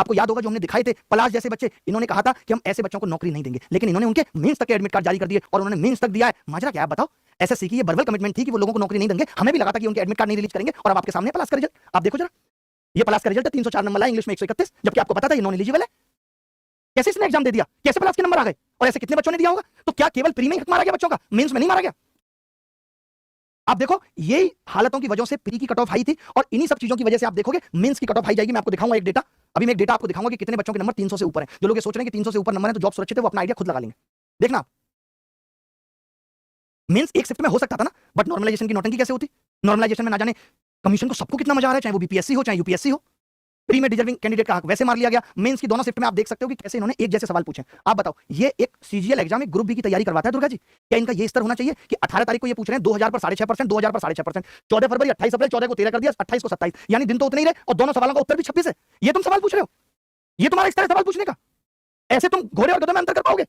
आपको याद होगा जो हमने दिखाए थे पलाश जैसे बच्चे, इन्होंने कहा था कि हम ऐसे बच्चों को नौकरी नहीं देंगे, लेकिन इन्होंने उनके मेंस तक के एडमिट कार्ड जारी कर दिए और उन्होंने मेंस तक दिया है। माजरा क्या है बताओ? एसएससी की ये बर्बल कमिटमेंट थी कि वो लोगों को नौकरी नहीं देंगे, हमें भी लगा था कि उनके एडमिट कार्ड नहीं रिलीज करेंगे, और अब आपके सामने पलाश का रिजल्ट आप देखो जरा। ये पलाश का रिजल्ट है 304 नंबर लाया, इंग्लिश में 131, जबकि आपको पता था ये नॉन एलिजिबल है। कैसे इसने एग्जाम दे दिया? कैसे पलाश के नंबर आ गए? और ऐसे कितने बच्चों ने दिया होगा? तो क्या केवल प्री में ही मारा गया बच्चों का, मेंस में नहीं मारा गया? आप देखो यही हालतों की वजह से प्री की कट ऑफ हाई थी, और इन्हीं सब चीजों की वजह से आप देखोगे मेंस की कट ऑफ हाई जाएगी। मैं आपको दिखाऊंगा एक डेटा, अभी मैं एक डेटा आपको दिखाऊंगा कि कितने बच्चों के नंबर 300 से ऊपर है। जो लोग ये सोच रहे हैं कि 300 से ऊपर नंबर है तो जॉब सुरक्षित है, वो अपना आइडिया खुद लगा लेंगे। देखना मेंस एक शिफ्ट में हो सकता था ना, बट नॉर्मलाइजेशन की नौटंकी कैसे होती? नॉर्मलाइजेशन में ना जाने कमीशन को सबको कितना मजा आ रहा है, चाहे वो बीपीएससी हो चाहे यूपीएससी हो। प्री में डिजर्विंग कैंडिडेट का हक वैसे मार लिया गया। मेंस की दोनों शिफ्ट में आप देख सकते हो कि कैसे इन्होंने एक जैसे सवाल पूछे। आप बताओ ये एक सीजीएल एग्जाम एक ग्रुप बी की तैयारी करवाता है दुर्गा जी? क्या इनका ये स्तर होना चाहिए कि 18 तारीख को ये पूछ रहे हैं 2000 पर 6.5%, 2000 पर 6.5%, 14 फरवरी 28 अप्रैल 14 को 13 कर दिया, 28 को 27, यानी दिन तो उतने ही रहे और दोनों सवालों का उत्तर भी 26 है। ये तुम सवाल पूछ रहे हो? ये तुम्हारा स्तर है सवाल पूछने का? ऐसे तुम घोड़े और गधों में अंतर कर पाओगे?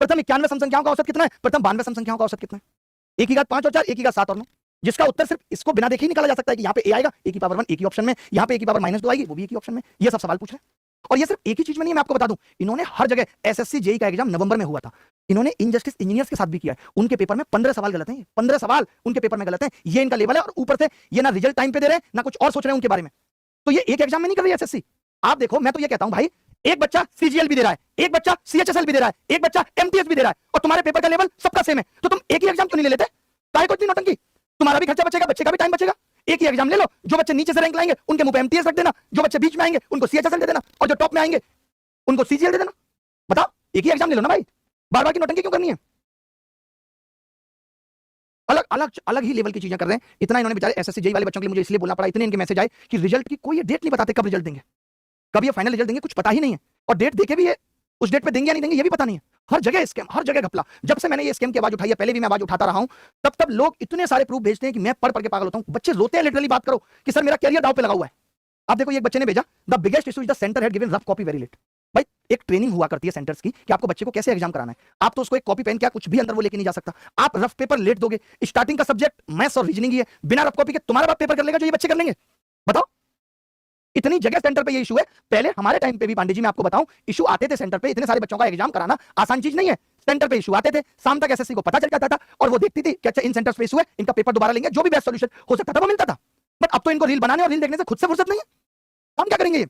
प्रथम 91 सम संख्याओं का औसत कितना है? प्रथम 92 सम संख्याओं का औसत कितना है? 1 की घात 5 और 4, 1 की घात 7 और 9, जिसका उत्तर सिर्फ इसको बिना देखे ही निकाला जा सकता है कि यहाँ पे ए आएगा, ए की पावर 1 एक ही ऑप्शन में, यहाँ पे ए की पावर -2 आएगी, वो भी एक ही ऑप्शन में। ये सब सवाल पूछ रहे हैं, और ये सिर्फ एक ही चीज में नहीं, मैं आपको बता दूं, इन्होंने हर जगह एसएससी जेई का एग्जाम नवंबर में हुआ था, इन्होंने इनजस्टिस इंजीनियर्स के साथ भी किया है। उनके पेपर में 15 सवाल गलत हैं, 15 सवाल उनके पेपर में गलत हैं। ये इनका लेवल है, और ऊपर से ये ना रिजल्ट टाइम पे दे रहे हैं ना कुछ और सोच रहे हैं उनके बारे में। तो ये एक एग्जाम में नहीं कर रही है एसएससी। आप देखो, मैं तो ये कहता हूं भाई, एक बच्चा सीजीएल भी दे रहा है, एक बच्चा सीएचएसएल भी दे रहा है, एक बच्चा एमटीएस भी दे रहा है, और तुम्हारे पेपर का लेवल सबका सेम है, तो तुम एक ही एग्जाम क्यों नहीं ले लेते? काहे को इतनी नौटंकी? तुम्हारा भी खर्चा बचेगा, बच्चे का भी टाइम बचेगा। एक ही एग्जाम ले लो, जो बच्चे नीचे से रैंक लाएंगे उनके मुंह पे एमटीएस रख देना, जो बच्चे बीच में आएंगे उनको सीएचएसएल दे देना, और जो टॉप में आएंगे उनको सीजीएल दे देना। बताओ, एक ही एग्जाम ले लो ना भाई, बार बार की नौटंकी क्यों करनी है? अलग अलग अलग ही लेवल की चीजें कर रहे हैं। इतना इन्होंने बेचारे एसएससी जेई वाले बच्चों के लिए मुझे इसलिए बोलना पड़ा, इतने इनके मैसेज आए कि रिजल्ट की कोई डेट नहीं बताते, कब रिजल्ट देंगे, कब ये फाइनल रिजल्ट देंगे, कुछ पता ही नहीं है, और डेट देके भी ये उस डेट पे देंगे या नहीं देंगे ये भी पता नहीं है। हर जगह स्कैम, हर जगह घपला। जब से मैंने ये स्कैम की आवाज उठाई है, पहले भी मैं आवाज उठाता रहा हूं, तब तब लोग इतने सारे प्रूफ भेजते हैं कि मैं पढ़ पढ़ के पागल होता हूं। बच्चे रोते हैं लिटरली, बात करो कि सर मेरा कैरियर दांव पे लगा हुआ है। आप देखो, एक बच्चे ने भेजा, the biggest issue is the centre had given rough copy very late. भाई एक ट्रेनिंग हुआ करती है सेंटर्स की कि आपको बच्चे को कैसे एग्जाम कराना है, आप तो उसको एक कॉपी पेन क्या कुछ भी अंदर वो लेके नहीं जा सकता। आप रफ पेपर लेट दोगे, स्टार्टिंग का सब्जेक्ट मैथ्स और रीजनिंग ही है, बिना रफ कॉपी के तुम्हारा बाप पेपर कर लेगा जो ये बच्चे कर लेंगे? बताओ, इतनी जगह सेंटर पे ये इशू है। पहले हमारे टाइम पे भी पांडे जी मैं आपको बताऊं, इशू आते थे सेंटर पे, इतने सारे बच्चों का एग्जाम कराना आसान चीज नहीं है। सेंटर पे इशू आते थे, शाम तक एसएससी को पता चल जाता था, और वो देखती थी कि अच्छा इन सेंटर्स पे इशू है, इनका पेपर दोबारा लेंगे, जो भी बेस्ट सॉल्यूशन हो सकता था वो मिलता था। बट अब तो इनको रील बनाने और रील देखने से खुद से फुर्सत नहीं है, हम क्या करेंगे?